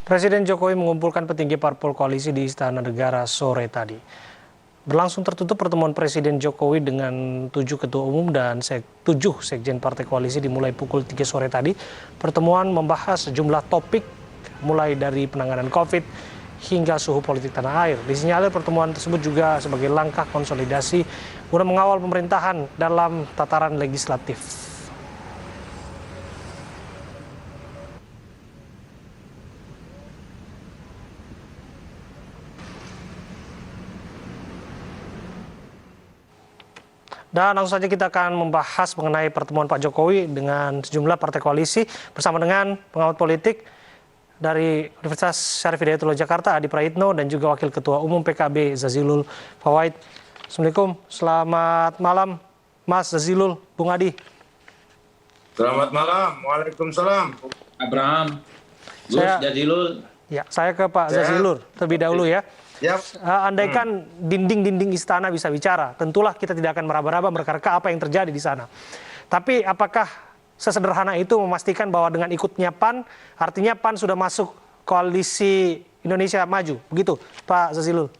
Presiden Jokowi mengumpulkan petinggi parpol koalisi di Istana Negara sore tadi. Berlangsung tertutup pertemuan Presiden Jokowi dengan 7 ketua umum dan 7 sekjen partai koalisi dimulai pukul 3 sore tadi. Pertemuan membahas sejumlah topik mulai dari penanganan COVID hingga suhu politik tanah air. Disinyalir pertemuan tersebut juga sebagai langkah konsolidasi guna mengawal pemerintahan dalam tataran legislatif. Dan langsung saja kita akan membahas mengenai pertemuan Pak Jokowi dengan sejumlah partai koalisi bersama dengan pengamat politik dari Universitas Syarif Hidayatullah Jakarta, Adi Praitno, dan juga Wakil Ketua Umum PKB Zazilul Fawait. Assalamualaikum, selamat malam Mas Zazilul, Bung Adi. Selamat malam, Waalaikumsalam. Abraham, Gus Jazilul. Ya, saya ke Pak Zazilul terlebih dahulu ya. Yep. Andaikan dinding-dinding istana bisa bicara, tentulah kita tidak akan meraba-raba mereka-reka apa yang terjadi di sana. Tapi apakah sesederhana itu memastikan bahwa dengan ikutnya PAN, artinya PAN sudah masuk koalisi Indonesia Maju, begitu Pak Zazilul?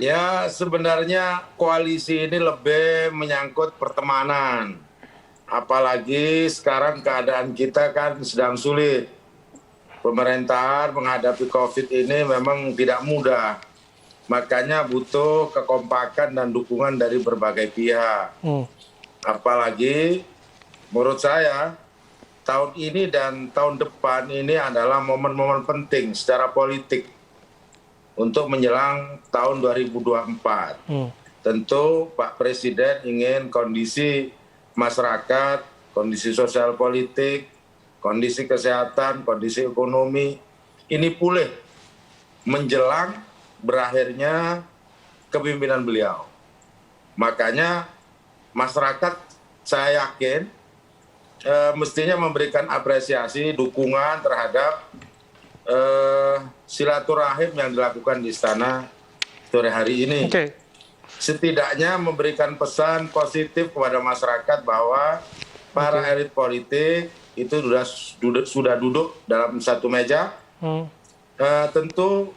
Ya, sebenarnya koalisi ini lebih menyangkut pertemanan. Apalagi sekarang keadaan kita kan sedang sulit. Pemerintahan menghadapi COVID ini memang tidak mudah. Makanya butuh kekompakan dan dukungan dari berbagai pihak. Apalagi menurut saya tahun ini dan tahun depan ini adalah momen-momen penting secara politik untuk menjelang tahun 2024. Tentu Pak Presiden ingin kondisi masyarakat, kondisi sosial politik, kondisi kesehatan, kondisi ekonomi ini pulih menjelang berakhirnya kepemimpinan beliau. Makanya masyarakat saya yakin mestinya memberikan apresiasi, dukungan terhadap silaturahim yang dilakukan di istana sore hari ini. Setidaknya memberikan pesan positif kepada masyarakat bahwa para elit politik itu sudah duduk dalam satu meja. Tentu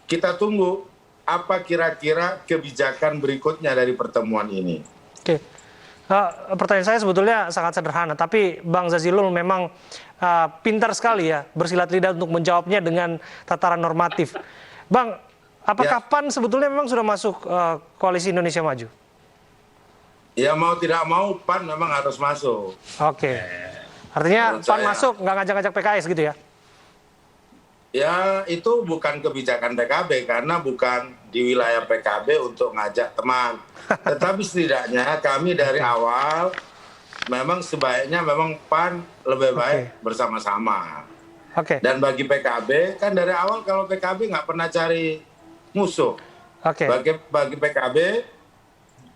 kita tunggu apa kira-kira kebijakan berikutnya dari pertemuan ini. Pertanyaan saya sebetulnya sangat sederhana, tapi Bang Zazilul memang pintar sekali ya bersilat lidah untuk menjawabnya dengan tataran normatif. Bang, apakah PAN sebetulnya memang sudah masuk koalisi Indonesia Maju? Ya mau tidak mau PAN memang harus masuk. Artinya PAN masuk, nggak ngajak-ngajak PKS gitu ya? Ya itu bukan kebijakan PKB karena bukan di wilayah PKB untuk ngajak teman. Tetapi setidaknya kami dari awal memang sebaiknya memang PAN lebih baik bersama-sama. Dan bagi PKB kan dari awal kalau PKB nggak pernah cari musuh. Bagi PKB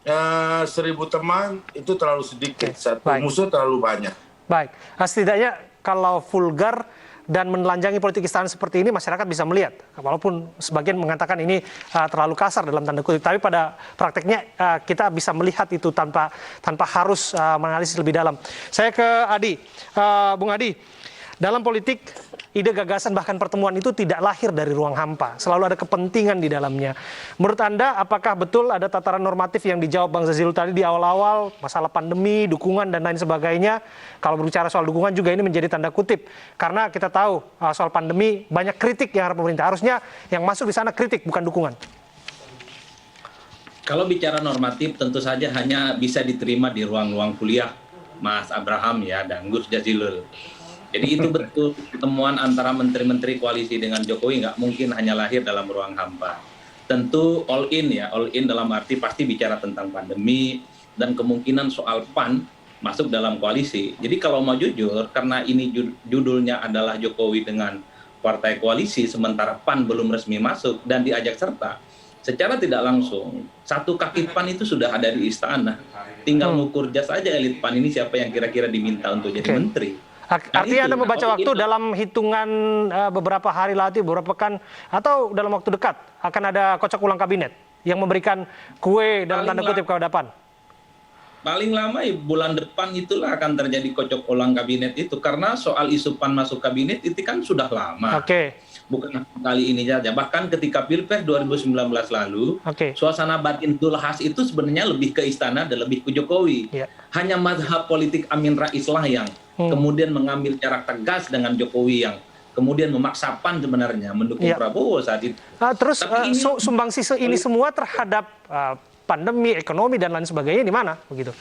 1.000 teman itu terlalu sedikit, satu musuh terlalu banyak. Baik, setidaknya kalau vulgar dan menelanjangi politik istana seperti ini masyarakat bisa melihat, walaupun sebagian mengatakan ini terlalu kasar dalam tanda kutip, tapi pada prakteknya kita bisa melihat itu tanpa harus menganalisis lebih dalam. Saya ke Adi, Bung Adi, dalam politik ide, gagasan, bahkan pertemuan itu tidak lahir dari ruang hampa. Selalu ada kepentingan di dalamnya. Menurut Anda, apakah betul ada tataran normatif yang dijawab Bang Zazilul tadi di awal-awal, masalah pandemi, dukungan, dan lain sebagainya? Kalau berbicara soal dukungan juga ini menjadi tanda kutip. Karena kita tahu soal pandemi banyak kritik yang ada pemerintah. Harusnya yang masuk di sana kritik, bukan dukungan. Kalau bicara normatif tentu saja hanya bisa diterima di ruang-ruang kuliah, Mas Abraham ya, dan Gus Jazilul. Jadi itu betul, pertemuan antara menteri-menteri koalisi dengan Jokowi nggak mungkin hanya lahir dalam ruang hampa. Tentu all in ya, all in dalam arti pasti bicara tentang pandemi dan kemungkinan soal PAN masuk dalam koalisi. Jadi kalau mau jujur, karena ini judulnya adalah Jokowi dengan partai koalisi, sementara PAN belum resmi masuk dan diajak serta, secara tidak langsung, satu kaki PAN itu sudah ada di istana. Tinggal mengukur jas saja elit PAN ini siapa yang kira-kira diminta untuk jadi menteri. Artinya Anda membaca waktu dalam hitungan beberapa hari lagi, beberapa pekan, atau dalam waktu dekat akan ada kocok ulang kabinet yang memberikan kue dalam tanda kutip kepada PAN? paling lama ya bulan depan itulah akan terjadi kocok ulang kabinet itu, karena soal isu PAN masuk kabinet itu kan sudah lama. Oke. Bukan kali ini saja, bahkan ketika Pilpres 2019 lalu, suasana batin Zulhas itu sebenarnya lebih ke istana dan lebih ke Jokowi. Hanya mazhab politik Amin Rais lah yang kemudian mengambil jarak tegas dengan Jokowi, yang kemudian memaksa PAN sebenarnya mendukung Prabowo saat itu. Terus sumbangsi ini semua terhadap pandemi, ekonomi dan lain sebagainya di mana begitu?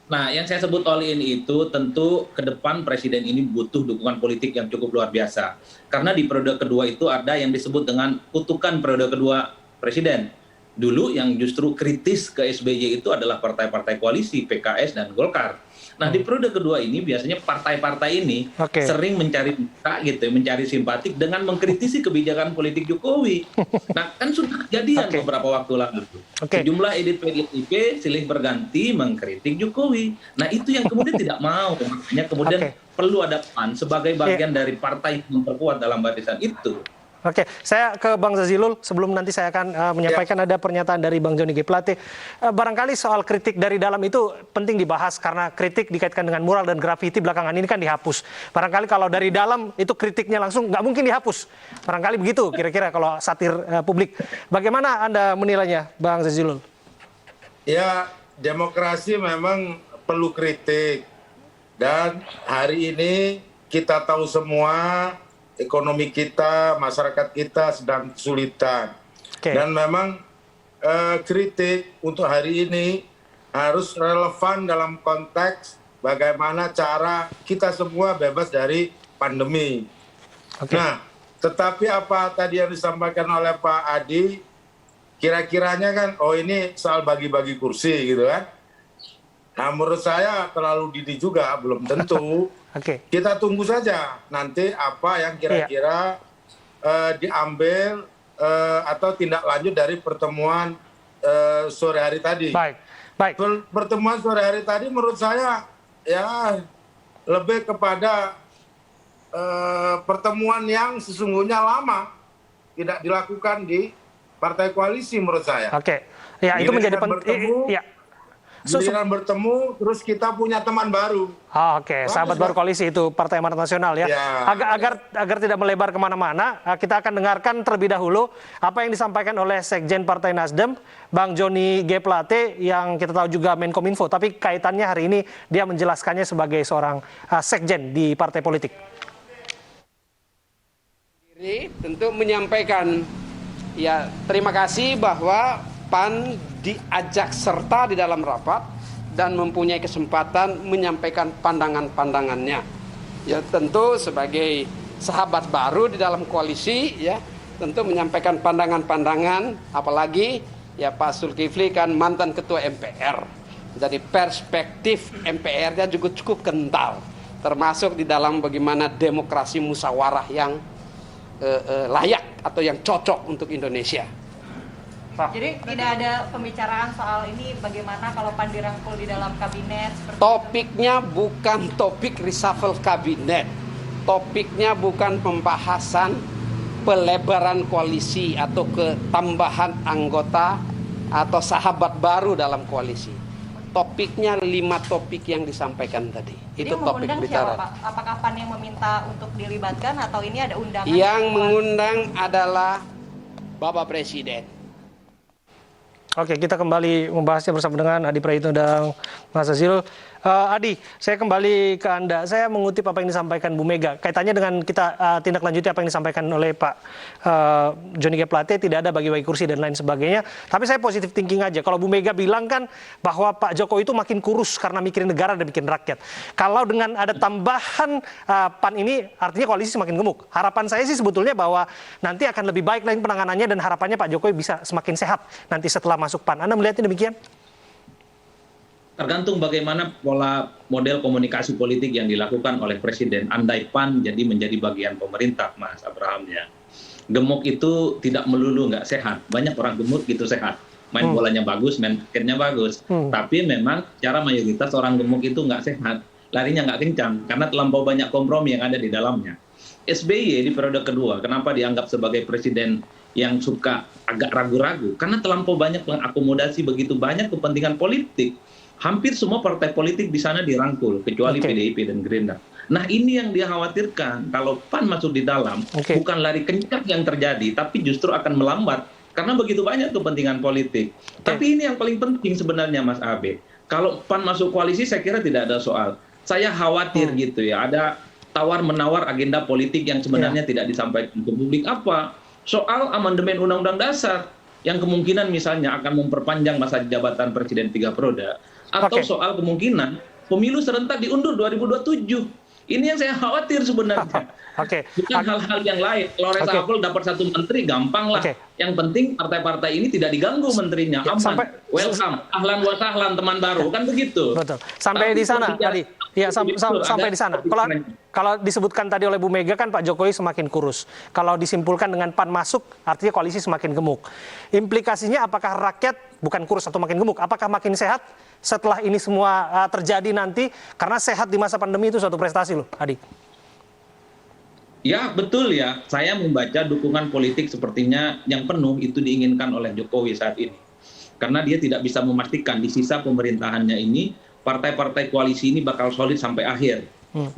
Nah, yang saya sebut all in itu tentu ke depan presiden ini butuh dukungan politik yang cukup luar biasa. Karena di periode kedua itu ada yang disebut dengan kutukan periode kedua presiden. Dulu yang justru kritis ke SBY itu adalah partai-partai koalisi, PKS dan Golkar. Nah, di periode kedua ini biasanya partai-partai ini sering mencari muka gitu, mencari simpatik dengan mengkritisi kebijakan politik Jokowi. Nah, kan sudah kejadian beberapa waktu lalu. Sejumlah elit PDIP silih berganti mengkritik Jokowi. Nah, itu yang kemudian tidak mau. Makanya kemudian perlu ada PAN sebagai bagian dari partai yang memperkuat dalam barisan itu. Oke, saya ke Bang Jazilul sebelum nanti saya akan menyampaikan ada pernyataan dari Bang Joni G. Plate. Barangkali soal kritik dari dalam itu penting dibahas karena kritik dikaitkan dengan mural dan grafiti belakangan ini kan dihapus. Barangkali kalau dari dalam itu kritiknya langsung nggak mungkin dihapus. Barangkali begitu kira-kira kalau satir publik. Bagaimana Anda menilainya, Bang Jazilul? Ya, demokrasi memang perlu kritik. Dan hari ini kita tahu semua ekonomi kita, masyarakat kita sedang kesulitan. Dan memang kritik untuk hari ini harus relevan dalam konteks bagaimana cara kita semua bebas dari pandemi. Nah, tetapi apa tadi yang disampaikan oleh Pak Adi, kira-kiranya kan, oh ini soal bagi-bagi kursi gitu kan. Nah, menurut saya terlalu dini juga, belum tentu. Kita tunggu saja nanti apa yang kira-kira diambil atau tindak lanjut dari pertemuan sore hari tadi. Baik. Pertemuan sore hari tadi menurut saya ya lebih kepada pertemuan yang sesungguhnya lama tidak dilakukan di partai koalisi menurut saya. Ya itu menjadi penting. Giliran bertemu, terus kita punya teman baru. Sahabat baru koalisi itu Partai Amanat Nasional ya. Agar tidak melebar kemana-mana, kita akan dengarkan terlebih dahulu apa yang disampaikan oleh Sekjen Partai Nasdem, Bang Joni G. Plate, yang kita tahu juga Menkominfo. Tapi kaitannya hari ini dia menjelaskannya sebagai seorang Sekjen di partai politik. Tentu menyampaikan ya terima kasih bahwa PAN diajak serta di dalam rapat dan mempunyai kesempatan menyampaikan pandangan-pandangannya. Ya tentu sebagai sahabat baru di dalam koalisi ya tentu menyampaikan pandangan-pandangan, apalagi ya Pak Zulkifli kan mantan ketua MPR. Jadi perspektif MPR-nya juga cukup kental, termasuk di dalam bagaimana demokrasi musyawarah yang layak atau yang cocok untuk Indonesia. Jadi tidak ada pembicaraan soal ini bagaimana kalau PAN dirangkul di dalam kabinet? Topiknya bukan topik reshuffle kabinet. Topiknya bukan pembahasan pelebaran koalisi atau ketambahan anggota atau sahabat baru dalam koalisi. Topiknya 5 topik yang disampaikan tadi. Itu topik bicara. Siapa, Pak? Apakah PAN yang meminta untuk dilibatkan atau ini ada undangan? Yang mengundang adalah Bapak Presiden. Kita kembali membahasnya bersama dengan Adi Praitno dan Mas Jazilul. Adi, saya kembali ke Anda. Saya mengutip apa yang disampaikan Bu Mega. Kaitannya dengan kita tindak lanjuti apa yang disampaikan oleh Pak Joni G. Plate, tidak ada bagi-bagi kursi dan lain sebagainya. Tapi saya positif thinking aja. Kalau Bu Mega bilang kan bahwa Pak Jokowi itu makin kurus karena mikirin negara dan bikin rakyat. Kalau dengan ada tambahan PAN ini, artinya koalisi semakin gemuk. Harapan saya sih sebetulnya bahwa nanti akan lebih baik lagi penanganannya dan harapannya Pak Jokowi bisa semakin sehat nanti setelah masuk PAN. Anda melihatnya demikian? Tergantung bagaimana pola model komunikasi politik yang dilakukan oleh Presiden. Andai PAN menjadi bagian pemerintah, Mas Abraham ya. Gemuk itu tidak melulu nggak sehat. Banyak orang gemuk gitu sehat. Main bolanya bagus, main basketnya bagus. Tapi memang secara mayoritas orang gemuk itu nggak sehat. Larinya nggak kencang karena terlampau banyak kompromi yang ada di dalamnya. SBY di periode kedua, kenapa dianggap sebagai presiden yang suka agak ragu-ragu? Karena terlampau banyak mengakomodasi begitu banyak kepentingan politik. hampir semua partai politik di sana dirangkul, kecuali Oke. PDIP dan Gerindra. Nah ini yang dia khawatirkan, kalau PAN masuk di dalam, Oke. bukan lari kencang yang terjadi, tapi justru akan melambat, karena begitu banyak kepentingan politik. Tapi ini yang paling penting sebenarnya Mas Abe, kalau PAN masuk koalisi saya kira tidak ada soal. Saya khawatir gitu ya, ada tawar-menawar agenda politik yang sebenarnya tidak disampaikan ke publik. Apa? Soal amandemen Undang-Undang Dasar, yang kemungkinan misalnya akan memperpanjang masa jabatan Presiden 3 periode, atau Oke. soal kemungkinan pemilu serentak diundur 2027. Ini yang saya khawatir sebenarnya. Oke. Bukan hal-hal yang lain. Kalau reshuffle dapat satu menteri, gampang lah. Oke. Yang penting partai-partai ini tidak diganggu menterinya. Ya, Aman. sampai- Welcome. Ahlan wa sahlan teman baru. Kan begitu. Betul. Sampai Tapi di sana kalau tadi. Ya, sampai di sana. Kalau disebutkan tadi oleh Bu Mega kan Pak Jokowi semakin kurus. Kalau disimpulkan dengan PAN masuk, artinya koalisi semakin gemuk. Implikasinya apakah rakyat bukan kurus atau makin gemuk? Apakah makin sehat setelah ini semua terjadi nanti? Karena sehat di masa pandemi itu suatu prestasi loh, Adi. Ya betul ya, saya membaca dukungan politik sepertinya yang penuh itu diinginkan oleh Jokowi saat ini. Karena dia tidak bisa memastikan di sisa pemerintahannya ini, partai-partai koalisi ini bakal solid sampai akhir.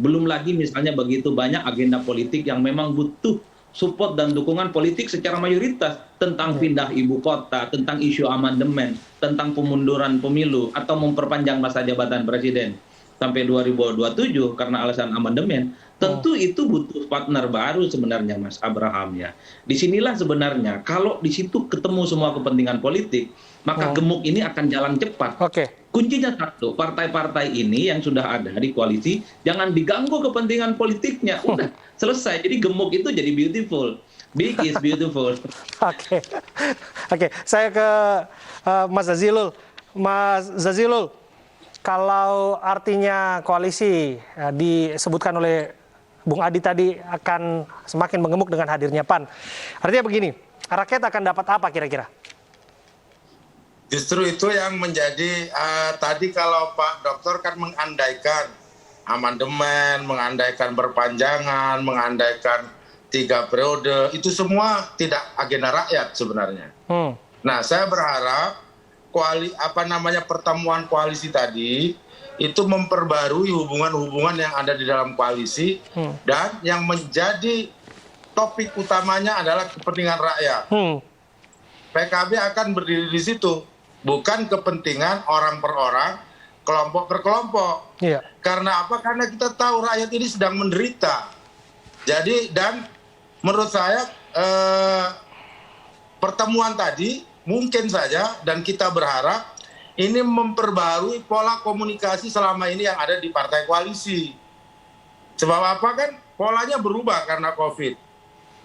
Belum lagi misalnya begitu banyak agenda politik yang memang butuh support dan dukungan politik secara mayoritas tentang pindah ibu kota, tentang isu amandemen, tentang pemunduran pemilu, atau memperpanjang masa jabatan presiden sampai 2027 karena alasan amandemen. Tentu itu butuh partner baru sebenarnya Mas Abraham ya. Disinilah sebenarnya kalau di situ ketemu semua kepentingan politik, maka gemuk ini akan jalan cepat. Oke. Kuncinya satu, partai-partai ini yang sudah ada di koalisi, jangan diganggu kepentingan politiknya. Udah selesai, jadi gemuk itu jadi beautiful. Big is beautiful. Oke. Oke, saya ke Mas Zazilul. Mas Zazilul, kalau artinya koalisi disebutkan oleh Bung Adi tadi akan semakin mengemuk dengan hadirnya PAN. Artinya begini, rakyat akan dapat apa kira-kira? Justru itu yang menjadi tadi kalau Pak Dokter kan mengandaikan amandemen, mengandaikan perpanjangan, mengandaikan 3 periode, itu semua tidak agenda rakyat sebenarnya. Nah, saya berharap pertemuan koalisi tadi itu memperbarui hubungan-hubungan yang ada di dalam koalisi dan yang menjadi topik utamanya adalah kepentingan rakyat. PKB akan berdiri di situ, bukan kepentingan orang per orang, kelompok per kelompok. Iya. Karena apa? Karena kita tahu rakyat ini sedang menderita. Jadi dan menurut saya pertemuan tadi mungkin saja dan kita berharap ini memperbarui pola komunikasi selama ini yang ada di partai koalisi. Sebab apa kan? Polanya berubah karena COVID.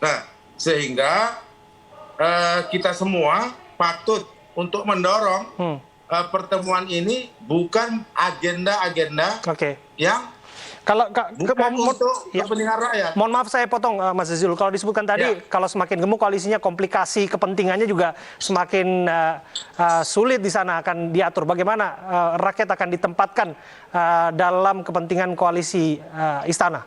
Nah, sehingga kita semua patut untuk mendorong pertemuan ini bukan agenda-agenda yang bukan untuk kepentingan rakyat. Mohon maaf saya potong Mas Zazilul. Kalau disebutkan tadi, kalau semakin gemuk koalisinya, komplikasi kepentingannya juga semakin sulit di sana akan diatur. Bagaimana rakyat akan ditempatkan dalam kepentingan koalisi istana?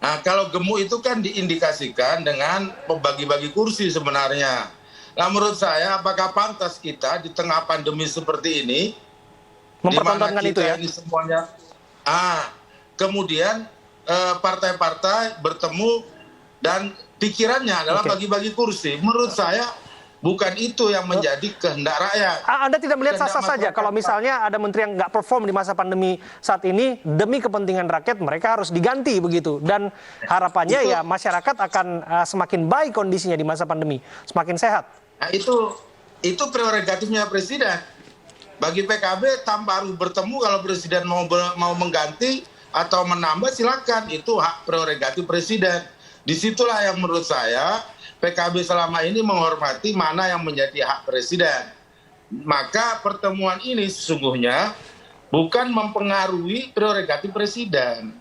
Nah, kalau gemuk itu kan diindikasikan dengan pembagi-bagi kursi sebenarnya. Nah, menurut saya apakah pantas kita di tengah pandemi seperti ini mempertontonkan itu ya? Ini semuanya kemudian partai-partai bertemu dan pikirannya adalah bagi-bagi kursi. Menurut saya bukan itu yang menjadi kehendak rakyat. Anda tidak melihat sah-sah saja kalau misalnya ada menteri yang nggak perform di masa pandemi saat ini, demi kepentingan rakyat mereka harus diganti begitu. Dan harapannya ya masyarakat akan semakin baik kondisinya di masa pandemi, semakin sehat. Nah, itu prerogatifnya presiden. Bagi PKB tanpa harus bertemu, kalau presiden mau mengganti atau menambah silakan, itu hak prerogatif presiden. Disitulah yang menurut saya PKB selama ini menghormati mana yang menjadi hak presiden. Maka pertemuan ini sesungguhnya bukan mempengaruhi prerogatif presiden.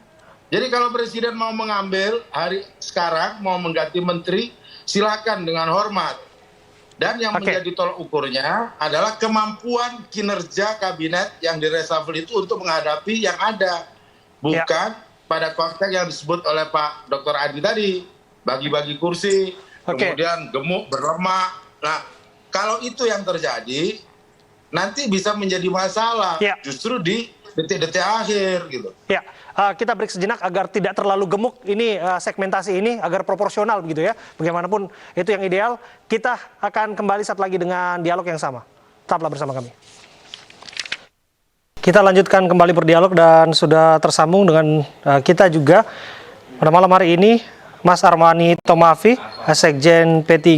Jadi kalau presiden mau mengambil hari sekarang, mau mengganti menteri, silakan dengan hormat. Dan yang menjadi tolak ukurnya adalah kemampuan kinerja kabinet yang direshuffle itu untuk menghadapi yang ada. Bukan pada konteks yang disebut oleh Pak Dr. Adi tadi. Bagi-bagi kursi, kemudian gemuk, berlemak. Nah, kalau itu yang terjadi, nanti bisa menjadi masalah Ya. justru di detik-detik akhir gitu. Ya, kita break sejenak agar tidak terlalu gemuk ini segmentasi ini, agar proporsional begitu ya. Bagaimanapun itu yang ideal. Kita akan kembali saat lagi dengan dialog yang sama. Tetaplah bersama kami. Kita lanjutkan kembali berdialog dan sudah tersambung dengan kita juga pada malam hari ini Mas Arwani Tomafi, Sekjen P3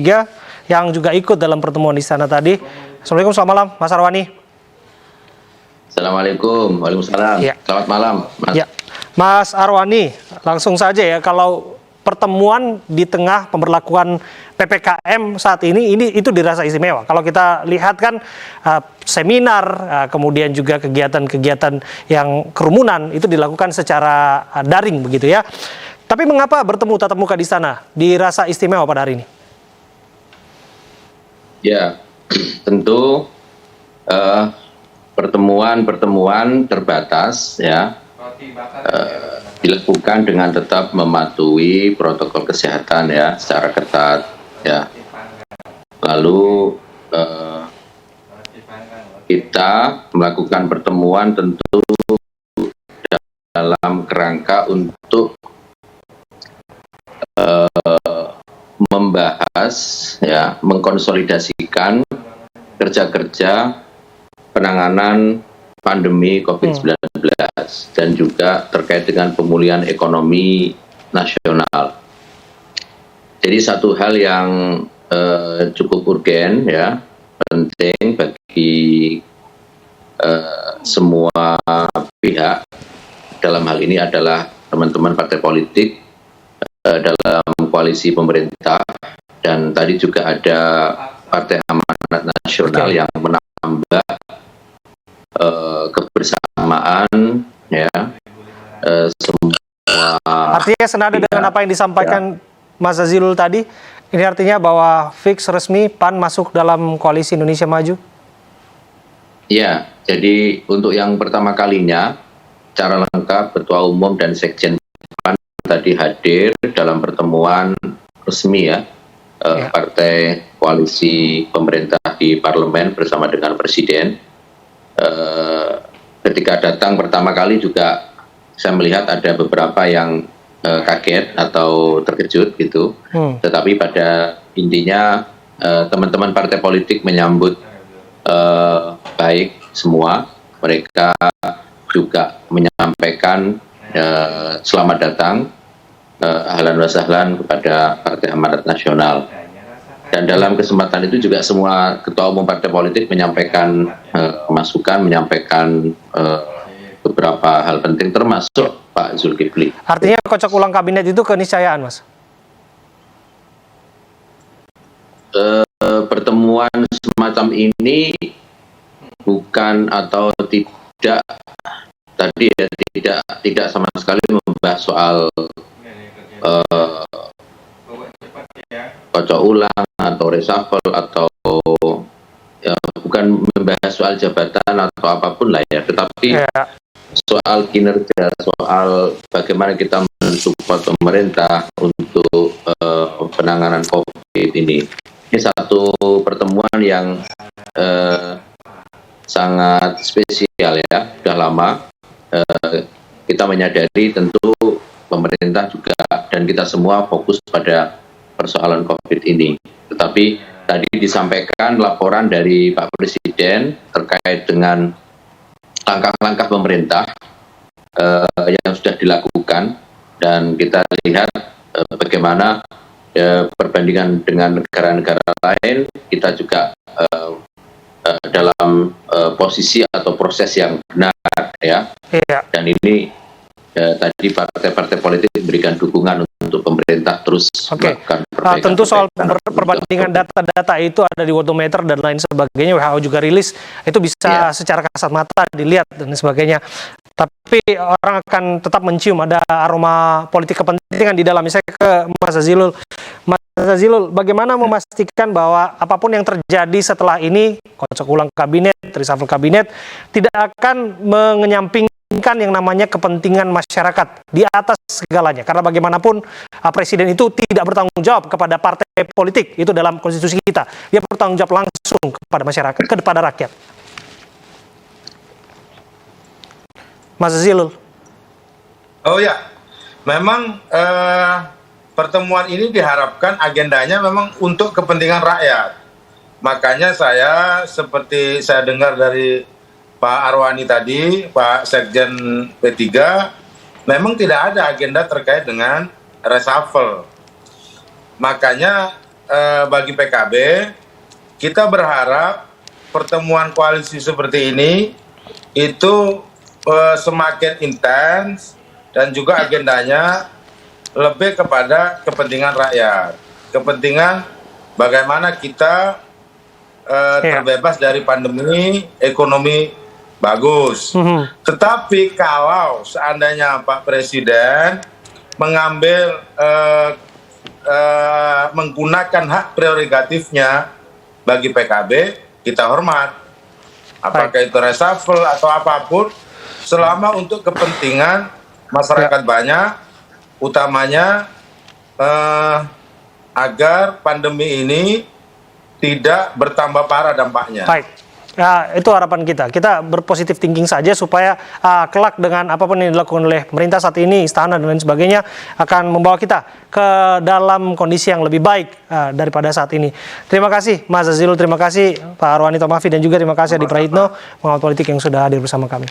yang juga ikut dalam pertemuan di sana tadi. Assalamualaikum, selamat malam Mas Arwani. Assalamualaikum, waalaikumsalam. Ya. Selamat malam, Mas. Ya, Mas Arwani, langsung saja ya, kalau pertemuan di tengah pemberlakuan PPKM saat ini itu dirasa istimewa. Kalau kita lihat kan seminar, kemudian juga kegiatan-kegiatan yang kerumunan itu dilakukan secara daring begitu ya. Tapi mengapa bertemu tatap muka di sana dirasa istimewa pada hari ini? Ya, tentu pertemuan terbatas ya dilakukan dengan tetap mematuhi protokol kesehatan ya secara ketat ya. Lalu kita melakukan pertemuan tentu dalam kerangka untuk membahas ya, mengkonsolidasikan kerja-kerja penanganan pandemi COVID-19 dan juga terkait dengan pemulihan ekonomi nasional. Jadi satu hal yang cukup urgen ya, penting bagi semua pihak dalam hal ini adalah teman-teman partai politik dalam koalisi pemerintah, dan tadi juga ada Partai Amanat Nasional yang menambah kebersamaan ya, semua. Artinya senada dengan apa yang disampaikan Mas Jazilul tadi, ini artinya bahwa fix resmi PAN masuk dalam koalisi Indonesia Maju? Ya, jadi untuk yang pertama kalinya secara lengkap Ketua Umum dan Sekjen PAN tadi hadir dalam pertemuan resmi ya, partai koalisi pemerintah di parlemen bersama dengan Presiden. Ketika datang pertama kali juga saya melihat ada beberapa yang kaget atau terkejut gitu, tetapi pada intinya teman-teman partai politik menyambut baik semua. Mereka juga menyampaikan selamat datang, ahlan wa sahlan kepada Partai Amanat Nasional. Dan dalam kesempatan itu juga semua ketua umum partai politik menyampaikan masukan, menyampaikan beberapa hal penting termasuk Pak Zulkifli. Artinya kocok ulang kabinet itu keniscayaan, Mas? Pertemuan semacam ini bukan atau tidak tadi ya, tidak sama sekali membahas soal kocok ulang atau reshuffle atau ya, bukan membahas soal jabatan atau apapun lah ya, tetapi soal kinerja, soal bagaimana kita mensupport pemerintah untuk penanganan COVID ini. Ini satu pertemuan yang sangat spesial ya, sudah lama. Kita menyadari tentu pemerintah juga dan kita semua fokus pada persoalan COVID ini. Tetapi tadi disampaikan laporan dari Pak Presiden terkait dengan langkah-langkah pemerintah yang sudah dilakukan, dan kita lihat bagaimana perbandingan dengan negara-negara lain, kita juga dalam posisi atau proses yang benar ya. Dan ini tadi partai-partai politik memberikan dukungan untuk pemerintah terus melakukan perbaikan. Tentu soal perbandingan data-data itu ada di Worldometer dan lain sebagainya, WHO juga rilis, itu bisa secara kasat mata dilihat dan sebagainya. Tapi orang akan tetap mencium ada aroma politik kepentingan di dalamnya. Saya ke Mas Jazilul. Mas Jazilul, bagaimana memastikan bahwa apapun yang terjadi setelah ini, kocok ulang kabinet, reshuffle kabinet, tidak akan menyampingkan yang namanya kepentingan masyarakat di atas segalanya, karena bagaimanapun presiden itu tidak bertanggung jawab kepada partai politik, itu dalam konstitusi kita, dia bertanggung jawab langsung kepada masyarakat, kepada rakyat. Mas Jazilul. Oh ya, memang pertemuan ini diharapkan agendanya memang untuk kepentingan rakyat. Makanya seperti saya dengar dari Pak Arwani tadi, Pak Sekjen P3, memang tidak ada agenda terkait dengan reshuffle. Makanya bagi PKB, kita berharap pertemuan koalisi seperti ini itu semakin intens dan juga agendanya lebih kepada kepentingan rakyat. Kepentingan bagaimana kita terbebas dari pandemi, ekonomi bagus. Tetapi kalau seandainya Pak Presiden mengambil menggunakan hak prerogatifnya bagi PKB, kita hormat. Apakah itu reshuffle atau apapun, selama untuk kepentingan masyarakat banyak, utamanya agar pandemi ini tidak bertambah parah dampaknya. Baik. Ya, itu harapan kita. Kita berpositif thinking saja supaya kelak dengan apapun yang dilakukan oleh pemerintah saat ini, istana dan lain sebagainya akan membawa kita ke dalam kondisi yang lebih baik daripada saat ini. Terima kasih Mas Jazilul, terima kasih Pak Arwani Tomafi, dan juga terima kasih Adi Praitno, pengamat politik yang sudah hadir bersama kami.